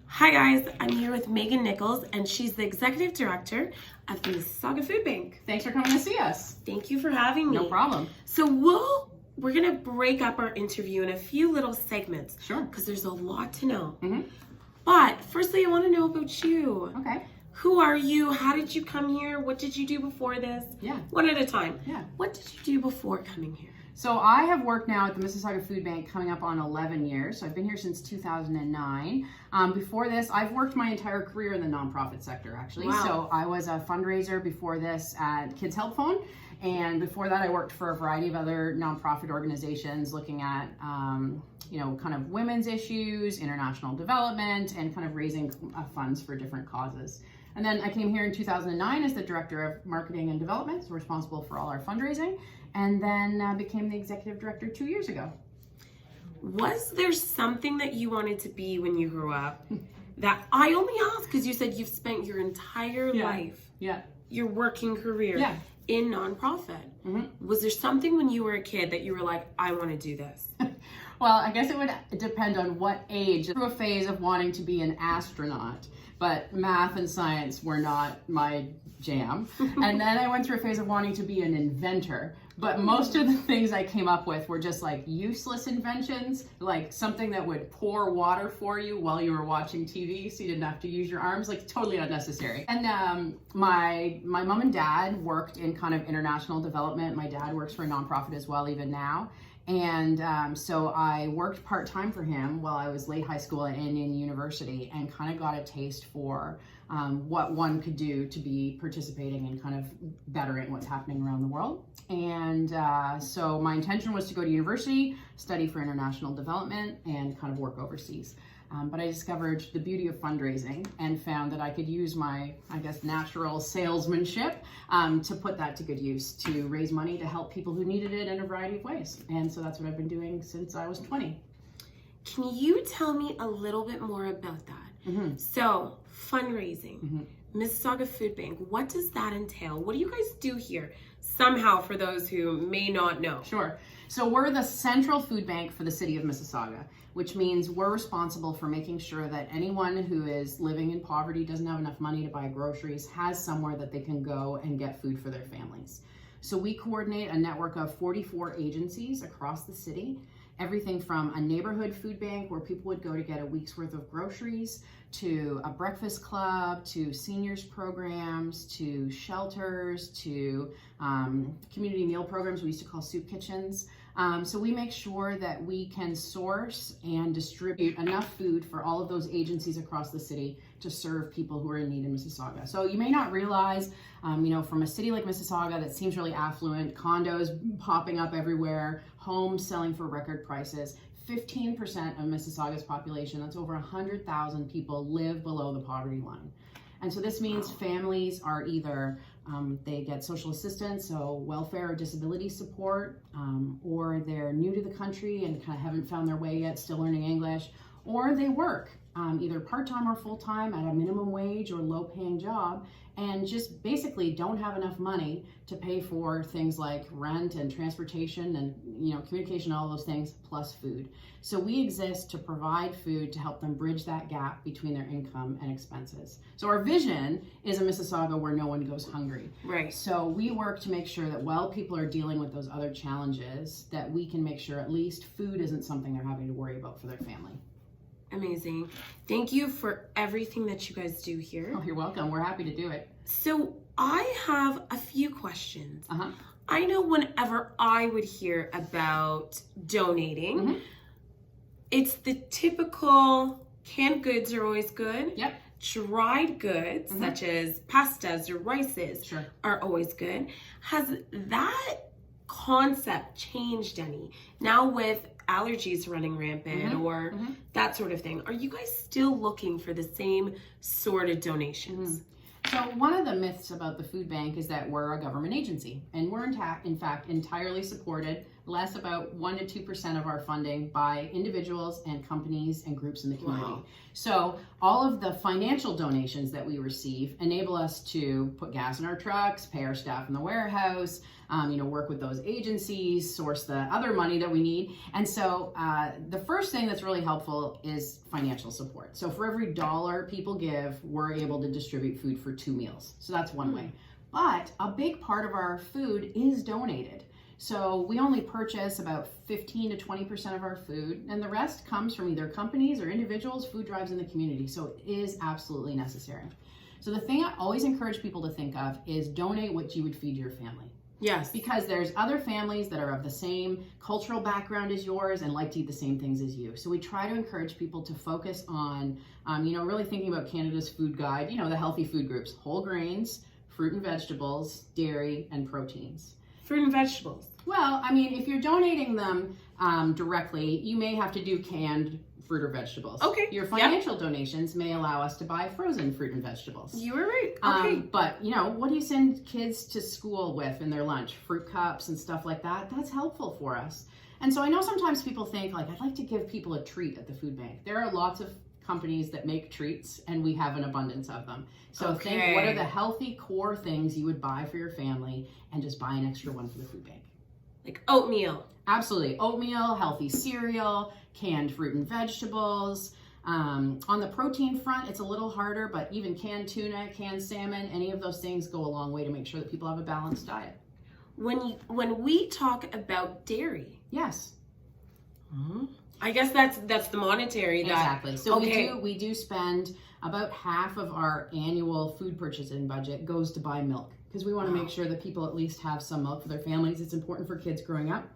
Hi guys, I'm here with Megan Nicholls and she's the Executive Director of the Mississauga Food Bank. Thanks for coming to see us. Thank you for having me. No problem. So we're gonna break up our interview in a few little segments. Sure. Because there's a lot to know. Mm-hmm. But firstly, I want to know about you. Okay. Who are you? How did you come here? What did you do before this? Yeah. One at a time. Yeah. What did you do before coming here? So I have worked now at the Mississauga Food Bank coming up on 11 years. So I've been here since 2009. Before this, I've worked my entire career in the nonprofit sector, actually. Wow. So I was a fundraiser before this at Kids Help Phone. And before that, I worked for a variety of other nonprofit organizations looking at, kind of women's issues, international development, and kind of raising funds for different causes. And then I came here in 2009 as the Director of Marketing and Development, so responsible for all our fundraising, and then became the Executive Director 2 years ago. Was there something that you wanted to be when you grew up? That I only ask because you said you've spent your entire life, your working career in nonprofit. Mm-hmm. Was there something when you were a kid that you were like, I want to do this? Well, I guess it would depend on what age. Through a phase of wanting to be an astronaut, but math and science were not my jam. And then I went through a phase of wanting to be an inventor. But most of the things I came up with were just like useless inventions, like something that would pour water for you while you were watching TV so you didn't have to use your arms, like totally unnecessary. And my mom and dad worked in kind of international development. My dad works for a nonprofit as well, even now. And so I worked part-time for him while I was late high school and in university, and kind of got a taste for what one could do to be participating and kind of bettering what's happening around the world. And so my intention was to go to university, study for international development, and kind of work overseas. But I discovered the beauty of fundraising and found that I could use my, natural salesmanship to put that to good use, to raise money to help people who needed it in a variety of ways. And so that's what I've been doing since I was 20. Can you tell me a little bit more about that? Mm-hmm. So, fundraising, Mississauga Food Bank, what does that entail? What do you guys do here? Somehow, for those who may not know. Sure. So we're the central food bank for the city of Mississauga, which means we're responsible for making sure that anyone who is living in poverty, doesn't have enough money to buy groceries, has somewhere that they can go and get food for their families. So we coordinate a network of 44 agencies across the city, everything from a neighborhood food bank where people would go to get a week's worth of groceries, to a breakfast club, to seniors programs, to shelters, to community meal programs we used to call soup kitchens. So we make sure that we can source and distribute enough food for all of those agencies across the city to serve people who are in need in Mississauga. So you may not realize, from a city like Mississauga that seems really affluent, condos popping up everywhere, homes selling for record prices, 15% of Mississauga's population, that's over 100,000 people, live below the poverty line. And so this means families are either, they get social assistance, so welfare or disability support, or they're new to the country and kind of haven't found their way yet, still learning English, or they work either part-time or full-time at a minimum wage or low-paying job, and just basically don't have enough money to pay for things like rent and transportation and communication, all those things, plus food. So we exist to provide food to help them bridge that gap between their income and expenses. So our vision is a Mississauga where no one goes hungry. Right. So we work to make sure that while people are dealing with those other challenges, that we can make sure at least food isn't something they're having to worry about for their family. Amazing. Thank you for everything that you guys do here. Oh, you're welcome. We're happy to do it. So I have a few questions. Uh-huh. I know whenever I would hear about donating, it's the typical canned goods are always good. Yep. Dried goods, such as pastas or rices, are always good. Has that concept changed any? Now with allergies running rampant or that sort of thing, are you guys still looking for the same sort of donations? So one of the myths about the food bank is that we're a government agency, and we're in fact entirely supported less about 1 to 2% of our funding by individuals and companies and groups in the community. Wow. So all of the financial donations that we receive enable us to put gas in our trucks, pay our staff in the warehouse, work with those agencies, source the other money that we need. And so the first thing that's really helpful is financial support. So for every $1 people give, we're able to distribute food for 2 meals. So that's one way. But a big part of our food is donated. So we only purchase about 15 to 20% of our food, and the rest comes from either companies or individuals, food drives in the community. So it is absolutely necessary. So the thing I always encourage people to think of is donate what you would feed your family. Yes. Because there's other families that are of the same cultural background as yours and like to eat the same things as you. So we try to encourage people to focus on, really thinking about Canada's food guide, the healthy food groups: whole grains, fruit and vegetables, dairy, and proteins. Fruit and vegetables. Well, if you're donating them directly, you may have to do canned fruit or vegetables. Okay. Your financial donations may allow us to buy frozen fruit and vegetables. You were right. Okay. But, what do you send kids to school with in their lunch? Fruit cups and stuff like that. That's helpful for us. And so I know sometimes people think, I'd like to give people a treat at the food bank. There are lots of companies that make treats, and we have an abundance of them. So think, what are the healthy core things you would buy for your family, and just buy an extra one for the food bank. Like oatmeal. Absolutely. Oatmeal, healthy cereal, canned fruit and vegetables. On the protein front, it's a little harder, but even canned tuna, canned salmon, any of those things go a long way to make sure that people have a balanced diet. When we talk about dairy. Yes. Mm-hmm. I guess that's the monetary. Exactly. So we do spend about half of our annual food purchasing budget goes to buy milk, because we want to make sure that people at least have some milk for their families. It's important for kids growing up.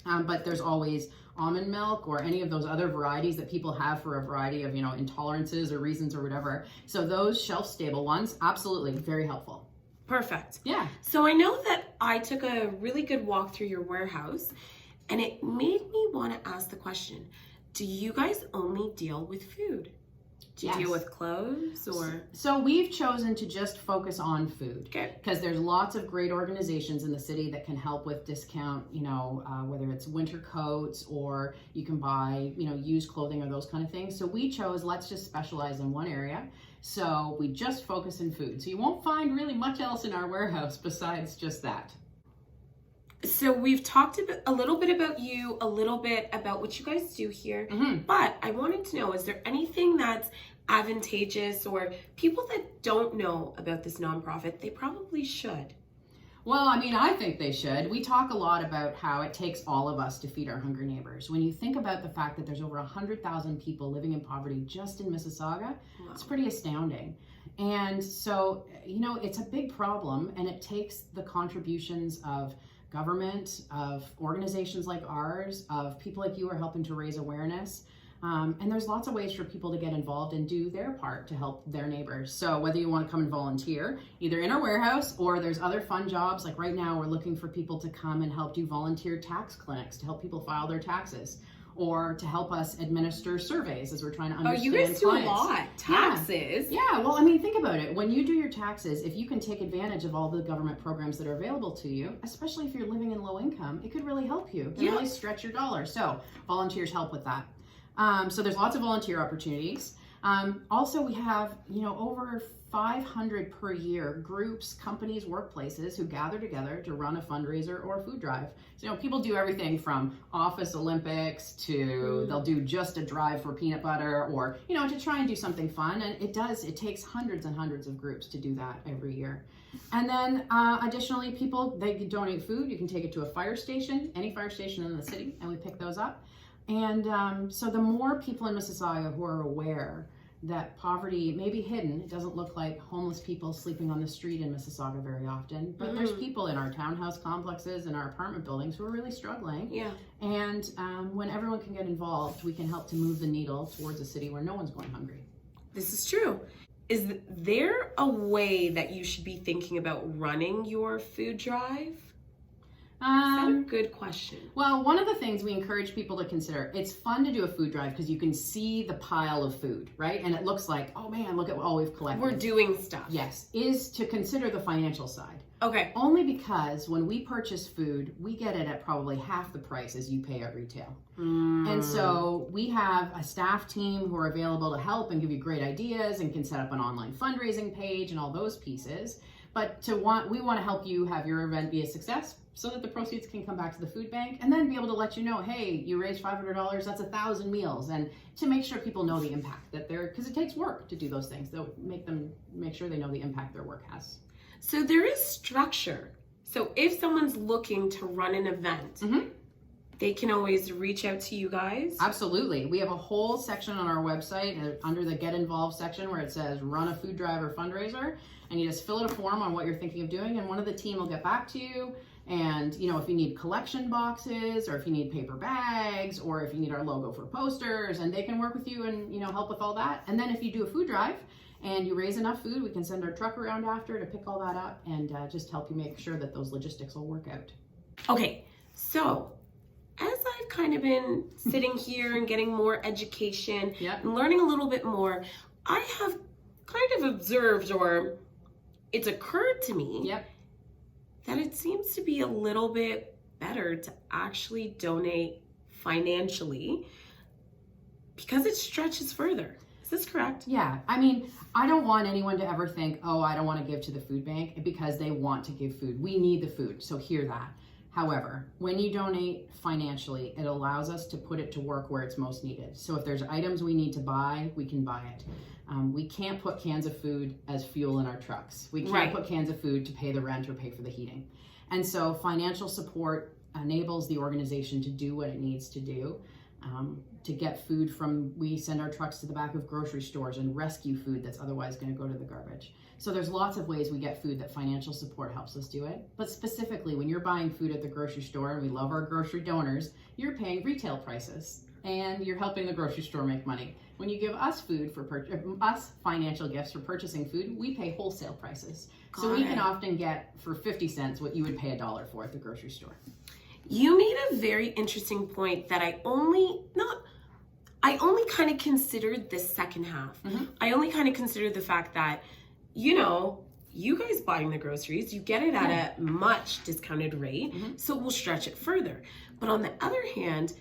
But there's always almond milk or any of those other varieties that people have for a variety of, intolerances or reasons or whatever. So those shelf-stable ones, absolutely, very helpful. Perfect. Yeah. So I know that I took a really good walk through your warehouse, and it made me want to ask the question, do you guys only deal with food? Do you deal with clothes or? So we've chosen to just focus on food. Okay. Because there's lots of great organizations in the city that can help with discount, whether it's winter coats or you can buy, used clothing or those kind of things. So we chose, let's just specialize in one area. So we just focus in food. So you won't find really much else in our warehouse besides just that. So we've talked a little bit about you, a little bit about what you guys do here, but I wanted to know, is there anything that's advantageous or people that don't know about this nonprofit, they probably should? Well, I think they should. We talk a lot about how it takes all of us to feed our hungry neighbors. When you think about the fact that there's over 100,000 people living in poverty just in Mississauga, it's pretty astounding. And so, it's a big problem, and it takes the contributions of government, of organizations like ours, of people like you who are helping to raise awareness. And there's lots of ways for people to get involved and do their part to help their neighbors. So whether you want to come and volunteer, either in our warehouse or there's other fun jobs, like right now we're looking for people to come and help do volunteer tax clinics to help people file their taxes, or to help us administer surveys as we're trying to understand you guys clients. Do a lot. Taxes. Yeah. Well, think about it. When you do your taxes, if you can take advantage of all the government programs that are available to you, especially if you're living in low income, it could really help you and really stretch your dollar. So volunteers help with that. So there's lots of volunteer opportunities. Also, we have, over 500 per year groups, companies, workplaces who gather together to run a fundraiser or a food drive. So, people do everything from office Olympics to they'll do just a drive for peanut butter or, to try and do something fun. And it takes hundreds and hundreds of groups to do that every year. And then additionally, they can donate food. You can take it to a fire station, any fire station in the city, and we pick those up. And so the more people in Mississauga who are aware that poverty may be hidden, it doesn't look like homeless people sleeping on the street in Mississauga very often, but there's people in our townhouse complexes and our apartment buildings who are really struggling. Yeah. And when everyone can get involved, we can help to move the needle towards a city where no one's going hungry. This is true. Is there a way that you should be thinking about running your food drive? That's a good question. Well, one of the things we encourage people to consider, it's fun to do a food drive because you can see the pile of food, right? And it looks like, oh man, look at all we've collected. We're doing stuff. Yes, is to consider the financial side. Okay. Only because when we purchase food, we get it at probably half the price as you pay at retail. And so we have a staff team who are available to help and give you great ideas and can set up an online fundraising page and all those pieces. But we want to help you have your event be a success so that the proceeds can come back to the food bank and then be able to let you know, hey, you raised $500, that's 1,000 meals. And to make sure people know the impact that because it takes work to do those things. They'll make sure they know the impact their work has. So there is structure. So if someone's looking to run an event, they can always reach out to you guys? Absolutely. We have a whole section on our website under the Get Involved section where it says run a food drive or fundraiser. And you just fill out a form on what you're thinking of doing and one of the team will get back to you. And, you know, if you need collection boxes or if you need paper bags or if you need our logo for posters, and they can work with you and, you know, help with all that. And then if you do a food drive and you raise enough food, we can send our truck around after to pick all that up and just help you make sure that those logistics will work out. Okay, so as I've kind of been sitting here and getting more education and learning a little bit more, I have kind of observed, or it's occurred to me that it seems to be a little bit better to actually donate financially because it stretches further. Is this correct? Yeah. I mean, I don't want anyone to ever think, oh, I don't want to give to the food bank because they want to give food. We need the food, so hear that. However, when you donate financially, it allows us to put it to work where it's most needed. So if there's items we need to buy, we can buy it. We can't put cans of food as fuel in our trucks. We can't put cans of food to pay the rent or pay for the heating. And so financial support enables the organization to do what it needs to do, to get food we send our trucks to the back of grocery stores and rescue food that's otherwise going to go to the garbage. So there's lots of ways we get food that financial support helps us do it. But specifically, when you're buying food at the grocery store, and we love our grocery donors, you're paying retail prices and you're helping the grocery store make money. When you give us us financial gifts for purchasing food, we pay wholesale prices. So we can often get for 50 cents what you would pay $1 for at the grocery store. You made a very interesting point that I only kind of considered the second half. I only kind of considered the fact that, you know, you guys buying the groceries, you get it at a much discounted rate, so we'll stretch it further. But on the other hand,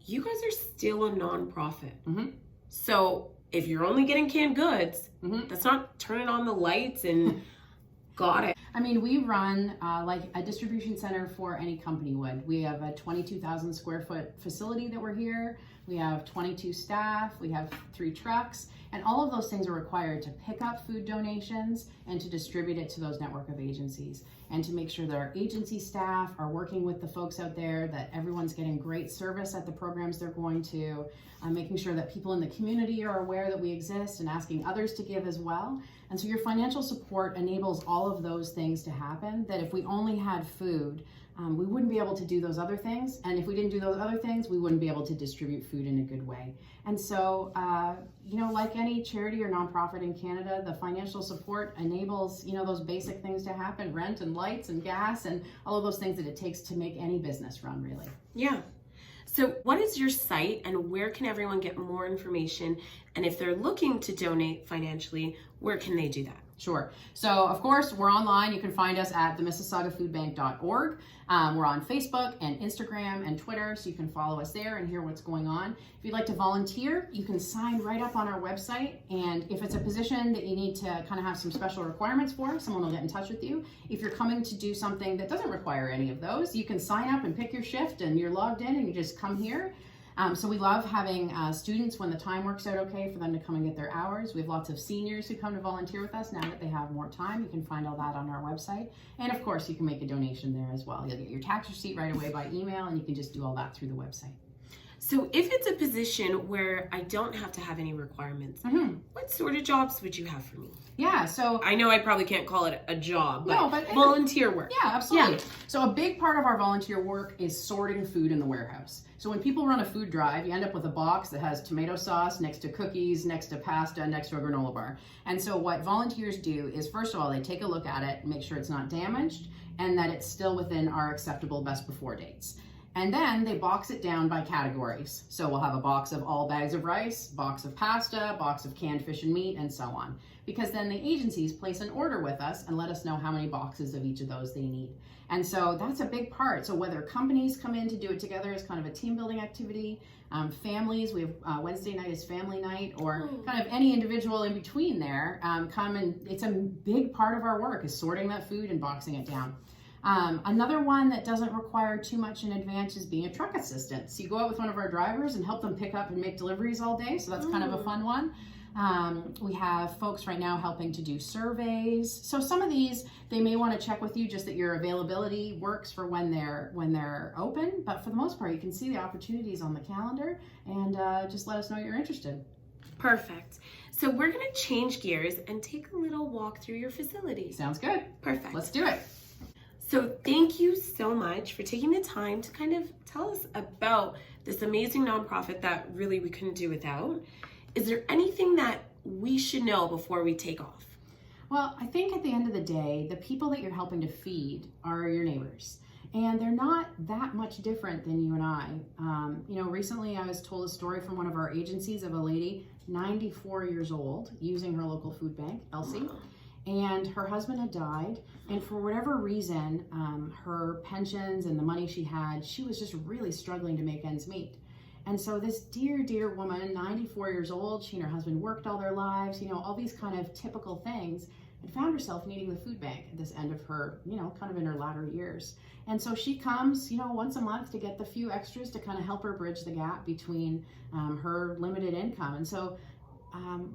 you guys are still a nonprofit. So if you're only getting canned goods, that's not turning on the lights and got it. I mean, we run like a distribution center for any company would. We have a 22,000 square foot facility that we're here. We have 22 staff. We have 3 trucks. And all of those things are required to pick up food donations and to distribute it to those network of agencies, and to make sure that our agency staff are working with the folks out there, that everyone's getting great service at the programs they're going to, making sure that people in the community are aware that we exist and asking others to give as well. And so your financial support enables all of those things to happen, that if we only had food, we wouldn't be able to do those other things. And if we didn't do those other things, we wouldn't be able to distribute food in a good way. And so, you know, like any charity or nonprofit in Canada, the financial support enables, you know, those basic things to happen, rent and lights and gas and all of those things that it takes to make any business run, really. Yeah. So what is your site and where can everyone get more information? And if they're looking to donate financially, where can they do that? Sure. So, of course, we're online. You can find us at themississaugafoodbank.org. We're on Facebook and Instagram and Twitter, so you can follow us there and hear what's going on. If you'd like to volunteer, you can sign right up on our website. And if it's a position that you need to kind of have some special requirements for, someone will get in touch with you. If you're coming to do something that doesn't require any of those, you can sign up and pick your shift and you're logged in and you just come here. So we love having students when the time works out okay for them to come and get their hours. We have lots of seniors who come to volunteer with us now that they have more time. You can find all that on our website. And of course, you can make a donation there as well. You'll get your tax receipt right away by email, and you can just do all that through the website. So if it's a position where I don't have to have any requirements, what sort of jobs would you have for me? Yeah, so I know I probably can't call it a job, but volunteer work. Yeah, absolutely. Yeah. So a big part of our volunteer work is sorting food in the warehouse. So when people run a food drive, you end up with a box that has tomato sauce next to cookies, next to pasta, next to a granola bar. And so what volunteers do is, first of all, they take a look at it, make sure it's not damaged, and that it's still within our acceptable best before dates. And then they box it down by categories. So we'll have a box of all bags of rice, box of pasta, box of canned fish and meat, and so on. Because then the agencies place an order with us and let us know how many boxes of each of those they need. And so that's a big part. So whether companies come in to do it together as kind of a team building activity, families, we have Wednesday night is family night, or kind of any individual in between there, come, and it's a big part of our work is sorting that food and boxing it down. Another one that doesn't require too much in advance is being a truck assistant. So you go out with one of our drivers and help them pick up and make deliveries all day. So that's kind of a fun one. We have folks right now helping to do surveys. So some of these, they may want to check with you just that your availability works for when they're open. But for the most part, you can see the opportunities on the calendar and just let us know you're interested. Perfect. So we're going to change gears and take a little walk through your facility. Sounds good. Perfect. Let's do it. So thank you so much for taking the time to kind of tell us about this amazing nonprofit that really we couldn't do without. Is there anything that we should know before we take off? Well, I think at the end of the day, the people that you're helping to feed are your neighbors. And they're not that much different than you and I. Recently I was told a story from one of our agencies of a lady, 94 years old, using her local food bank, Elsie. And her husband had died, and for whatever reason, her pensions and the money she had, she was just really struggling to make ends meet. And so this dear woman, 94 years old, she and her husband worked all their lives, all these kind of typical things, and found herself needing the food bank at this end of her, kind of in her latter years. And so she comes, once a month to get the few extras to kind of help her bridge the gap between her limited income. And so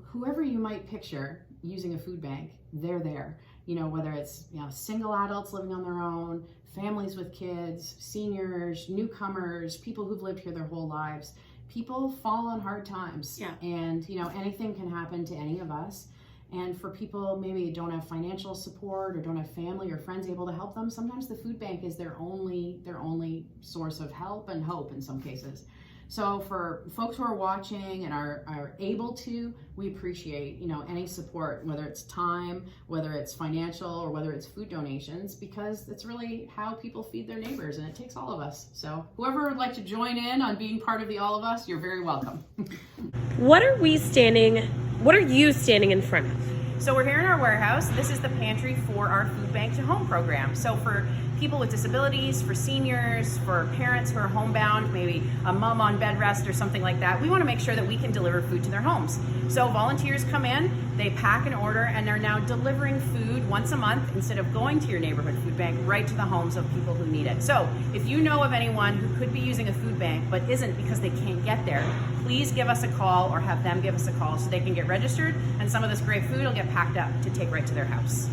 whoever you might picture using a food bank, they're there. Whether it's single adults living on their own, families with kids, seniors, newcomers, people who've lived here their whole lives. People fall on hard times. Yeah. And anything can happen to any of us. And for people maybe don't have financial support or don't have family or friends able to help them, sometimes the food bank is their only source of help and hope in some cases. So for folks who are watching and are able to, we appreciate, any support, whether it's time, whether it's financial, or whether it's food donations, because that's really how people feed their neighbors, and it takes all of us. So whoever would like to join in on being part of the all of us, you're very welcome. What are you standing in front of? So we're here in our warehouse. This is the pantry for our food bank to home program. So for people with disabilities, for seniors, for parents who are homebound, maybe a mom on bed rest or something like that, we want to make sure that we can deliver food to their homes. So volunteers come in, they pack an order, and they're now delivering food once a month instead of going to your neighborhood food bank right to the homes of people who need it. So if you know of anyone who could be using a food bank but isn't because they can't get there, please give us a call or have them give us a call so they can get registered, and some of this great food will get packed up to take right to their house.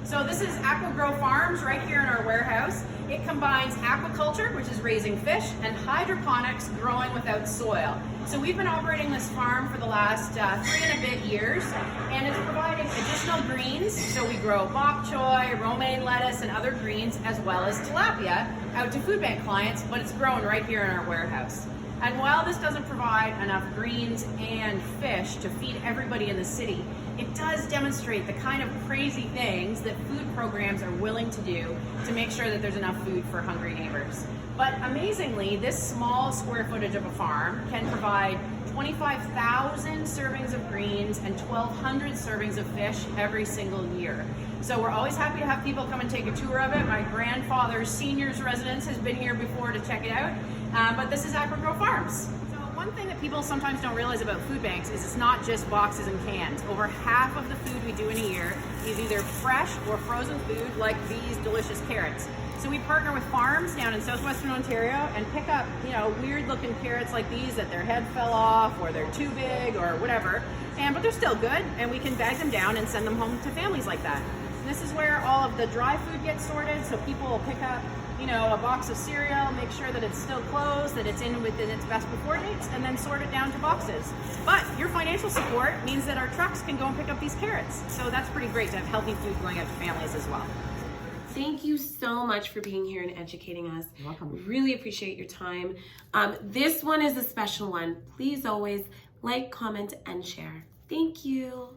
So this is AquaGrow Farms right here in our warehouse. It combines aquaculture, which is raising fish, and hydroponics, growing without soil. So we've been operating this farm for the last 3 and a bit years, and it's providing additional greens. So we grow bok choy, romaine lettuce, and other greens, as well as tilapia out to food bank clients, but it's grown right here in our warehouse. And while this doesn't provide enough greens and fish to feed everybody in the city, it does demonstrate the kind of crazy things that food programs are willing to do to make sure that there's enough food for hungry neighbors. But amazingly, this small square footage of a farm can provide 25,000 servings of greens and 1,200 servings of fish every single year. So we're always happy to have people come and take a tour of it. My grandfather's seniors residence has been here before to check it out. But this is AquaGrow Farms. So one thing that people sometimes don't realize about food banks is it's not just boxes and cans. Over half of the food we do in a year is either fresh or frozen food, like these delicious carrots. So we partner with farms down in southwestern Ontario and pick up, weird looking carrots like these that their head fell off or they're too big or whatever. But they're still good, and we can bag them down and send them home to families like that. And this is where all of the dry food gets sorted, so people will pick up you know, a box of cereal, make sure that it's still closed, that it's in within its best before dates, and then sort it down to boxes. But your financial support means that our trucks can go and pick up these carrots. So that's pretty great to have healthy food going out to families as well. Thank you so much for being here and educating us. You're welcome. Really appreciate your time. This one is a special one. Please always like, comment, and share. Thank you.